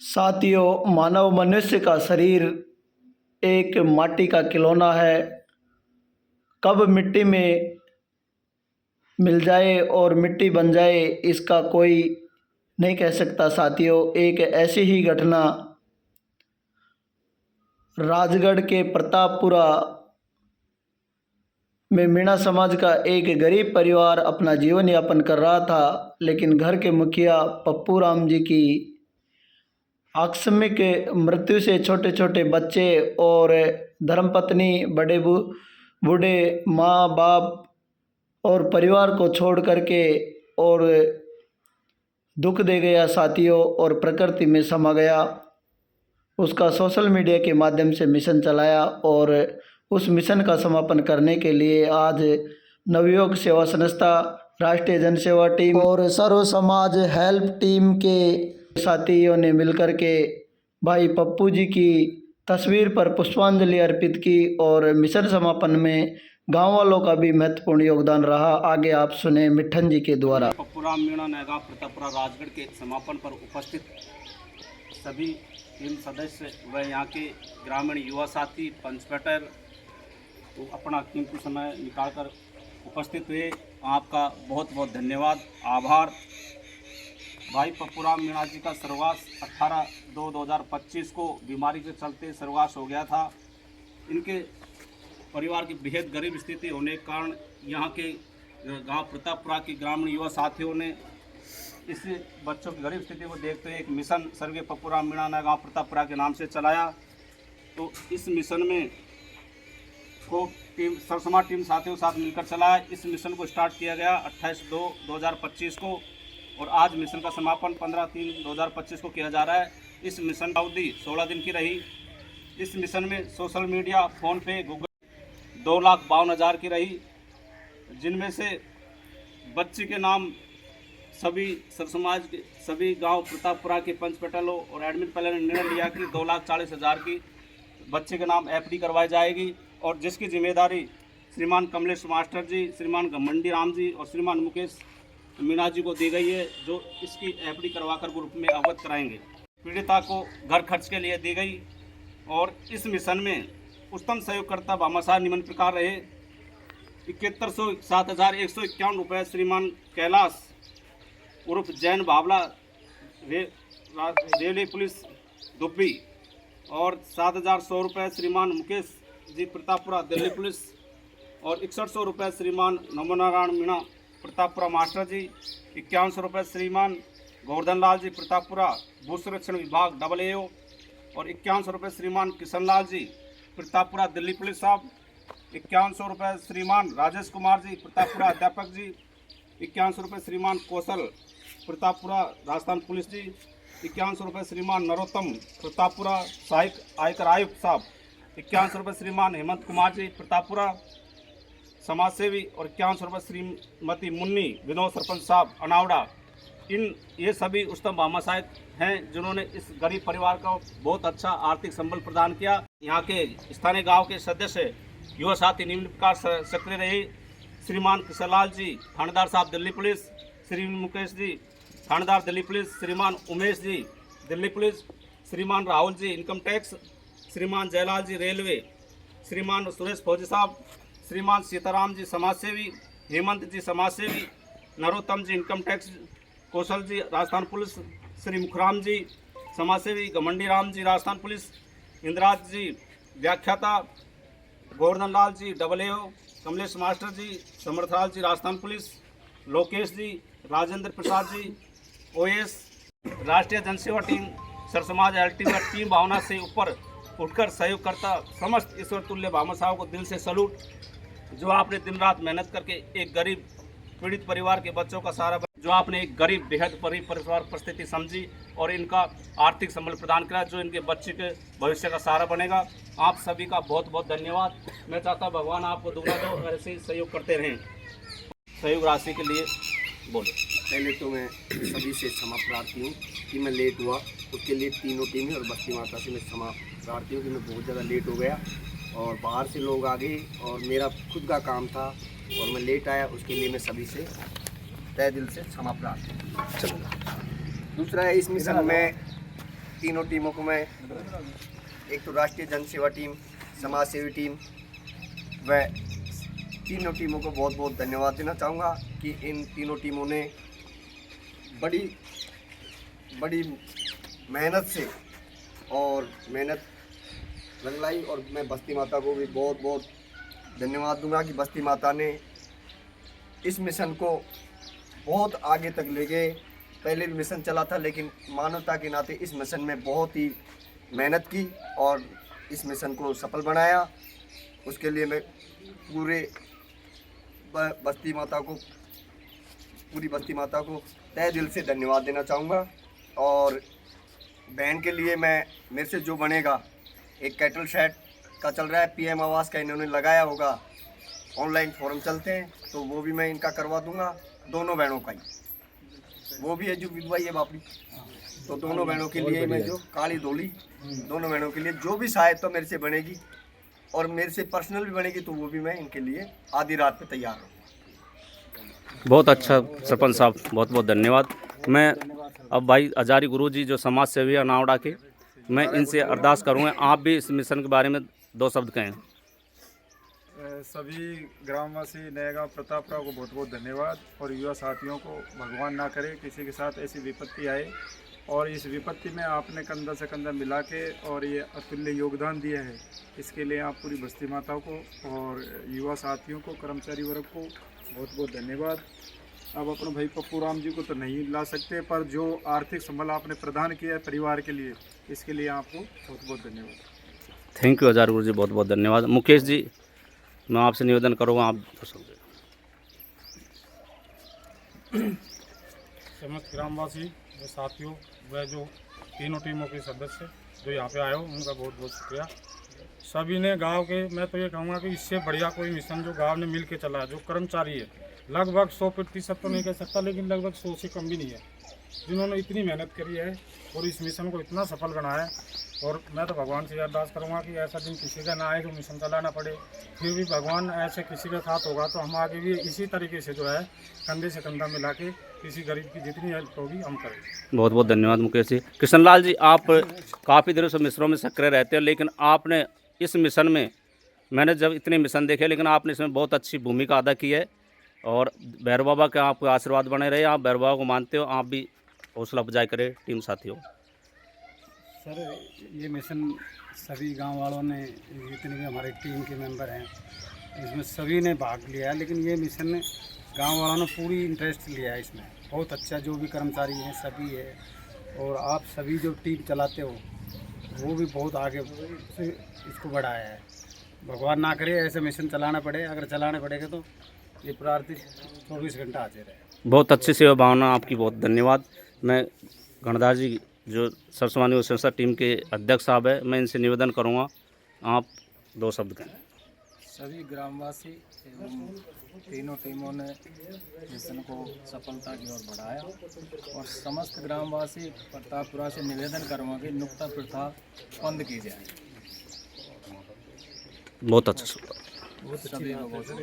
साथियों, मानव मनुष्य का शरीर एक माटी का खिलौना है। कब मिट्टी में मिल जाए और मिट्टी बन जाए, इसका कोई नहीं कह सकता। साथियों, एक ऐसी ही घटना राजगढ़ के प्रतापपुरा में मीणा समाज का एक गरीब परिवार अपना जीवन यापन कर रहा था, लेकिन घर के मुखिया पप्पू राम जी की आकस्मिक मृत्यु से छोटे छोटे बच्चे और धर्मपत्नी, बड़े बूढ़े, माँ बाप और परिवार को छोड़ करके और दुख दे गया साथियों, और प्रकृति में समा गया। उसका सोशल मीडिया के माध्यम से मिशन चलाया और उस मिशन का समापन करने के लिए आज नवयुग सेवा संस्था, राष्ट्रीय जनसेवा टीम और सर्व समाज हेल्प टीम के साथियों ने मिलकर के भाई पप्पू जी की तस्वीर पर पुष्पांजलि अर्पित की और मिशन समापन में गांव वालों का भी महत्वपूर्ण योगदान रहा। आगे आप सुने मिठन जी के द्वारा। पप्पू राम मीणा नैगांव प्रतापपुरा राजगढ़ के समापन पर उपस्थित सभी टीम सदस्य व यहाँ के ग्रामीण युवा साथी पंचपेटर तो अपना कीमती समय निकालकर उपस्थित हुए, आपका बहुत बहुत धन्यवाद, आभार। भाई पप्पू राम मीणा जी का स्वर्गवास 18/2/2025 को बीमारी के चलते स्वर्गवास हो गया था। इनके परिवार की बेहद गरीब स्थिति होने के कारण यहाँ के गांव प्रतापपुरा के ग्रामीण युवा साथियों ने इस बच्चों की गरीब स्थिति को देखते हुए एक मिशन स्वर्गीय पप्पू राम मीणा गांव प्रतापपुरा के नाम से चलाया। तो इस मिशन में को टीम सरसमाज टीम साथियों के साथ मिलकर चलाया। इस मिशन को स्टार्ट किया गया 28/2/2025 को और आज मिशन का समापन 15/3/2025 को किया जा रहा है। इस मिशन की अवधि 16 दिन की रही। इस मिशन में सोशल मीडिया, फ़ोन पे, गूगल 2,52,000 की रही, जिनमें से बच्ची के नाम सभी सरसमाज के सभी गांव प्रतापपुरा के पंचपेटलों और एडमिन पहले ने निर्णय लिया कि 2,40,000 की बच्चे के नाम एफडी करवाई जाएगी और जिसकी जिम्मेदारी श्रीमान कमलेश मास्टर जी, श्रीमान घमंडी राम जी और श्रीमान मुकेश मीणा जी को दी गई है, जो इसकी एफडी करवाकर ग्रुप में अवगत कराएंगे। पीड़िता को घर खर्च के लिए दी गई और इस मिशन में उच्चतम सहयोगकर्ता भामाशाह निम्न प्रकार रहे। 7107,151 रुपये श्रीमान कैलाश उर्फ जैन बावला रेवली पुलिस दुब्बी और 7,100 रुपये श्रीमान मुकेश जी प्रतापपुरा दिल्ली पुलिस और 6100 रुपये श्रीमान नमोनारायण मीणा प्रतापपुरा मास्टर जी, 5100 रुपये श्रीमान गोवर्धन लाल जी प्रतापपुरा भू संरक्षण विभाग AAO और 5100 रुपये श्रीमान किशन लाल जी प्रतापपुरा दिल्ली पुलिस साहब, 5100 रुपये श्रीमान राजेश कुमार जी प्रतापपुरा अध्यापक जी, 5100 रुपये श्रीमान कौशल प्रतापपुरा राजस्थान पुलिस जी, 5100 रुपये श्रीमान नरोत्तम प्रतापपुरा सहायक आयकर आयुक्त साहब, 5100 रुपये श्रीमान हेमंत कुमार जी प्रतापपुरा समाजसेवी और 5100 रुपये श्रीमती मुन्नी विनोद सरपंच साहब अनावड़ा। ये सभी उच्चतम भामाशाह हैं जिन्होंने इस गरीब परिवार को बहुत अच्छा आर्थिक संबल प्रदान किया। यहाँ के स्थानीय गांव के सदस्य युवा साथी निम्न प्रकार सक्रिय रहे। श्रीमान किशनलाल जी थानेदार साहब दिल्ली पुलिस, श्री मुकेश जी थानेदार दिल्ली पुलिस, श्रीमान उमेश जी दिल्ली पुलिस, श्रीमान राहुल जी इनकम टैक्स, श्रीमान जयलाल जी रेलवे, श्रीमान सुरेश फौजी साहब, श्रीमान सीताराम जी समाजसेवी, हेमंत जी समाजसेवी, नरोत्तम जी इनकम टैक्स, कौशल जी राजस्थान पुलिस, श्री मुखराम जी समाजसेवी, घमंडी राम जी राजस्थान पुलिस, इंद्राज जी व्याख्याता, गोवर्धन लाल जी AAO, कमलेश मास्टर जी, समर्थलाल जी राजस्थान पुलिस, लोकेश जी, राजेंद्र प्रसाद जी OS, राष्ट्रीय जनसेवा टीम, सरसमाज अल्टीमेट टीम भावना से ऊपर उठकर सहयोग करता समस्त ईश्वर तुल्य भामाशाहों को दिल से सलूट, जो आपने दिन रात मेहनत करके एक गरीब पीड़ित परिवार के बच्चों का सहारा, जो आपने एक गरीब बेहद परिवार परिस्थिति समझी और इनका आर्थिक संबल प्रदान किया, जो इनके बच्चे के भविष्य का सहारा बनेगा। आप सभी का बहुत बहुत धन्यवाद। मैं चाहता हूँ भगवान आपको दुआ दो और ऐसे ही सहयोग करते रहें। सहयोग राशि के लिए बोले। पहले तो मैं सभी से क्षमा प्रार्थी हूँ कि मैं लेट हुआ, उसके लिए तीनों टीमें और बस्ती माता से मैं क्षमा प्रार्थी हूँ कि मैं बहुत ज़्यादा लेट हो गया और बाहर से लोग आ गए और मेरा खुद का काम था और मैं लेट आया, उसके लिए मैं सभी से तहे दिल से क्षमा प्रार्थी हूँ। दूसरा है, इस मिशन में तीनों टीमों को मैं, एक तो राष्ट्रीय जन सेवा टीम, समाज सेवी टीम व तीनों टीमों को बहुत बहुत धन्यवाद देना चाहूँगा कि इन तीनों टीमों ने बड़ी मेहनत से और मेहनत रंगलाई। और मैं बस्ती माता को भी बहुत बहुत धन्यवाद दूंगा कि बस्ती माता ने इस मिशन को बहुत आगे तक ले गए। पहले भी मिशन चला था, लेकिन मानवता के नाते इस मिशन में बहुत ही मेहनत की और इस मिशन को सफल बनाया। उसके लिए मैं पूरी बस्ती माता को तहे दिल से धन्यवाद देना चाहूँगा। और बहन के लिए मेरे से जो बनेगा, एक कैटल शेड का चल रहा है, पीएम आवास का इन्होंने लगाया होगा, ऑनलाइन फॉर्म चलते हैं, तो वो भी मैं इनका करवा दूंगा। दोनों बहनों का ही, वो भी है जो विधवा है बापरी, तो दोनों बहनों के लिए मैं जो काली धोली, दोनों बहनों के लिए जो भी सहायता मेरे से बनेगी और मेरे से पर्सनल भी बनेगी, तो वो भी मैं इनके लिए आधी रात पे तैयार हूँ। बहुत अच्छा सरपंच साहब, बहुत बहुत धन्यवाद। मैं अब भाई हजारी गुरुजी जो समाज सेवी है नावड़ा के, मैं इनसे अरदास करूँगा आप भी इस मिशन के बारे में 2 शब्द कहें। सभी ग्रामवासी नया गाँव प्रतापपुरा को बहुत बहुत धन्यवाद। और युवा साथियों को भगवान ना करे किसी के साथ ऐसी विपत्ति आए, और इस विपत्ति में आपने कंधा से कंधा मिला के और ये अतुल्य योगदान दिया है, इसके लिए आप पूरी बस्ती माताओं को और युवा साथियों को, कर्मचारी वर्ग को बहुत बहुत धन्यवाद। अब अपने भाई पप्पू राम जी को तो नहीं ला सकते, पर जो आर्थिक संबल आपने प्रदान किया है परिवार के लिए, इसके लिए आपको बहुत बहुत धन्यवाद। थैंक यू हजारी गुरुजी, बहुत बहुत धन्यवाद। मुकेश जी, मैं आपसे निवेदन करूँगा, आप समस्त ग्रामवासी व साथियों व जो तीनों टीमों के सदस्य जो यहाँ पे आए हो, उनका बहुत बहुत शुक्रिया। सभी ने गांव के, मैं तो ये कहूँगा कि इससे बढ़िया कोई मिशन जो गांव ने मिल के चला, जो कर्मचारी है लगभग 100% तो नहीं कह सकता, लेकिन लगभग 100 से कम भी नहीं है, जिन्होंने इतनी मेहनत करी है और इस मिशन को इतना सफल बनाया है। और मैं तो भगवान से अरदास करूँगा कि ऐसा दिन किसी का ना आए जो मिशन चलाना पड़े। फिर भी भगवान ऐसे किसी के साथ होगा तो हम आगे भी इसी तरीके से जो है कंधे से कंधा मिला के किसी गरीब की जितनी हेल्प होगी हम करेंगे। बहुत बहुत धन्यवाद मुकेश जी। कृष्णलाल जी, आप काफ़ी देर से मिशनों में सक्रिय रहते हैं, लेकिन आपने इस मिशन में, मैंने जब इतने मिशन देखे, लेकिन आपने इसमें बहुत अच्छी भूमिका अदा की है। और भैरव बाबा का आपको आशीर्वाद बने रहे। आप भैरव बाबा को मानते हो, आप भी हौसला अफजाई करें टीम साथियों। सर, ये मिशन सभी गांव वालों ने, जितने भी हमारे टीम के मेंबर हैं, इसमें सभी ने भाग लिया है। लेकिन ये मिशन गांव वालों ने पूरी इंटरेस्ट लिया है इसमें। बहुत अच्छा, जो भी कर्मचारी हैं सभी है, और आप सभी जो टीम चलाते हो वो भी बहुत आगे से इसको बढ़ाया है। भगवान ना करे ऐसे मिशन चलाना पड़े, अगर चलाने पड़ेगा तो ये प्रार्थी 24 घंटा हाजिर है। बहुत अच्छी सेवा भावना आपकी, बहुत धन्यवाद। मैं गणदास जी जो सरसवानी और संस्था टीम के अध्यक्ष साहब है, मैं इनसे निवेदन करूंगा, आप 2 शब्द कहें। सभी ग्रामवासी एवं तीनों टीमों ने मिशन को सफलता की ओर बढ़ाया, और समस्त ग्रामवासी प्रतापपुरा से निवेदन करूँगा कि नुक्ता प्रथा बंद की जाए। बहुत अच्छा सुना। सभी लोगों से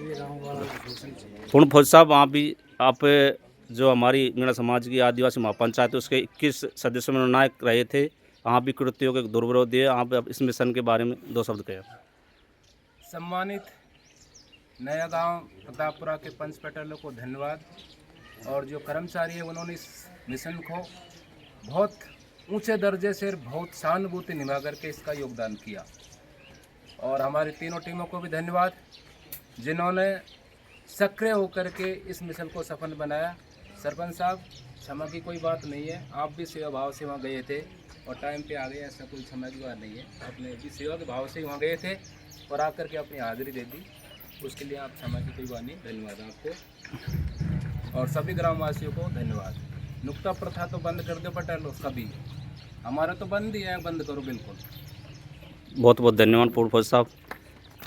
पूर्ण फौज साहब, आप जो हमारी मीणा समाज की आदिवासी महापंचायत है उसके 21 सदस्यों में निर्णायक रहे थे, आप भी कृत्यों के दुर्विरोध दिए, आप इस मिशन के बारे में 2 शब्द कहें। सम्मानित नया गांव प्रतापपुरा के पंच पेटरों को धन्यवाद, और जो कर्मचारी है उन्होंने इस मिशन को बहुत ऊंचे दर्जे से बहुत सहानुभूति निभा करके इसका योगदान किया। और हमारी तीनों टीमों को भी धन्यवाद, जिन्होंने सक्रिय होकर के इस मिशन को सफल बनाया। सरपंच साहब, क्षमा की कोई बात नहीं है, आप भी सेवा भाव से वहाँ गए थे और टाइम पे आ गए, ऐसा कोई क्षमा की बात नहीं है। आपने भी सेवा के भाव से वहाँ गए थे और आकर के अपनी हाजिरी दे दी, उसके लिए आप क्षमा की कोई बात नहीं। धन्यवाद आपको और सभी ग्रामवासियों को धन्यवाद। नुक्ता प्रथा तो बंद कर दो पटेलो, सभी हमारा तो बंद ही है, बंद करो बिल्कुल। बहुत बहुत धन्यवाद पूर्ण फौज साहब।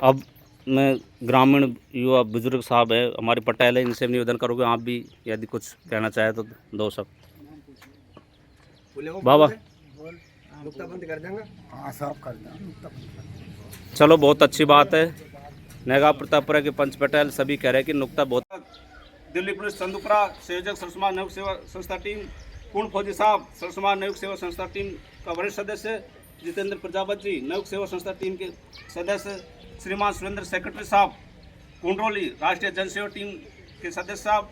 अब मैं ग्रामीण युवा बुजुर्ग साहब है हमारे पटेल है, इनसे निवेदन करोगे, आप भी यदि कुछ कहना चाहे तो 2 शब्द। बाबा नुक्ता बंद कर देंगे। हाँ साहब, कर दें। चलो, बहुत अच्छी बात है। नया प्रतापपुरा के पंच पटेल सभी कह रहे हैं कि नुक्ता बहुत। दिल्ली पुलिस चंदूपुरा संयोजक समाज नव सेवा संस्था टीम पूर्ण फौजी साहब सरसमाज नयुक्त सेवा संस्था टीम का वरिष्ठ सदस्य, जितेंद्र प्रजापति जी नयुक्त सेवा संस्था टीम के सदस्य, श्रीमान सुरेंद्र सेक्रेटरी साहब कुंडरोली राष्ट्रीय जनसेवा टीम के सदस्य साहब,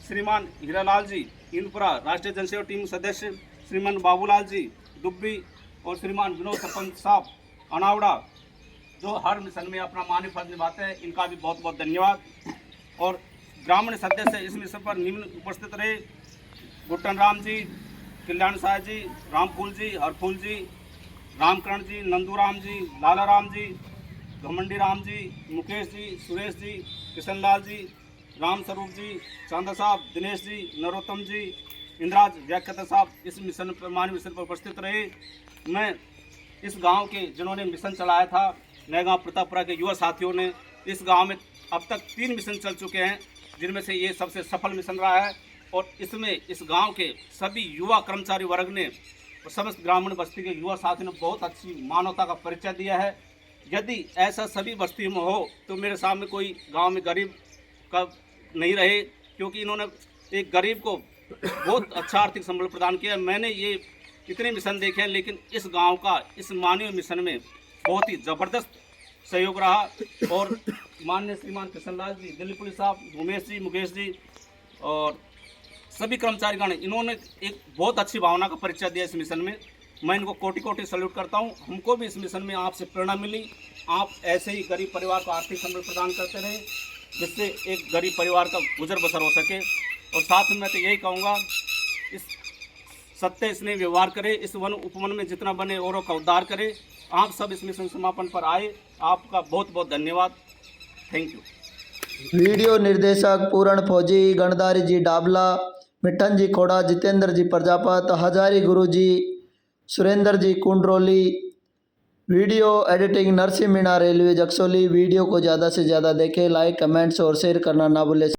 श्रीमान हीरालाल जी इंदपुरा राष्ट्रीय जनसेवा टीम सदस्य, श्रीमान बाबूलाल जी दुब्बी और श्रीमान विनोद सरपंच साहब अनावड़ा, जो हर मिशन में अपना मान्य फर्ज निभाते हैं, इनका भी बहुत बहुत धन्यवाद। और ग्रामीण सदस्य इस मिशन पर निम्न उपस्थित रहे: गुट्टन राम जी, कल्याण साय जी, रामफूल जी, हरफूल जी, रामकरण जी, नंदूराम जी, लाला राम जी, घमंडी राम जी, मुकेश जी, सुरेश जी, किशन लाल जी, राम स्वरूप जी, चांदा साहब, दिनेश जी, नरोत्तम जी, इंद्राज व्याख्याता साहब इस मिशन पर मानव मिशन पर उपस्थित रहे। मैं इस गांव के जिन्होंने मिशन चलाया था, नए गाँव प्रतापपुरा के युवा साथियों ने, इस गांव में अब तक 3 मिशन चल चुके हैं, जिनमें से ये सबसे सफल मिशन रहा है। और इसमें इस गांव के सभी युवा कर्मचारी वर्ग ने और समस्त ग्रामीण बस्ती के युवा साथियों ने बहुत अच्छी मानवता का परिचय दिया है। यदि ऐसा सभी बस्ती में हो तो मेरे सामने कोई गांव में गरीब का नहीं रहे, क्योंकि इन्होंने एक गरीब को बहुत अच्छा आर्थिक संबल प्रदान किया। मैंने ये इतने मिशन देखे हैं, लेकिन इस गांव का इस मानवीय मिशन में बहुत ही ज़बरदस्त सहयोग रहा। और माननीय श्रीमान कृष्णलाल जी, दिल्ली पुलिस साहब, उमेश जी, मुकेश जी और सभी कर्मचारीगण, इन्होंने एक बहुत अच्छी भावना का परिचय दिया इस मिशन में। मैं इनको कोटि कोटि सैल्यूट करता हूँ। हमको भी इस मिशन में आपसे प्रेरणा मिली। आप ऐसे ही गरीब परिवार को आर्थिक संबल प्रदान करते रहे, जिससे एक गरीब परिवार का गुजर बसर हो सके। और साथ में मैं तो यही कहूँगा, इस सत्य स्नेह व्यवहार करे, इस वन उपवन में जितना बने औरों का उद्धार करे। आप सब इस मिशन समापन पर आए, आपका बहुत बहुत धन्यवाद। Thank you. वीडियो निर्देशक पूर्ण फौजी, गणदारी जी डाबला, मिठन जी खोड़ा, जितेंद्र जी Prajapat, Hazari Guru ji, Surendra ji Kundroli. Video editing Narsingh Meena, railway Jaksoli. Video को ज़्यादा से ज़्यादा देखें, लाइक कमेंट्स और शेयर करना ना भूलें।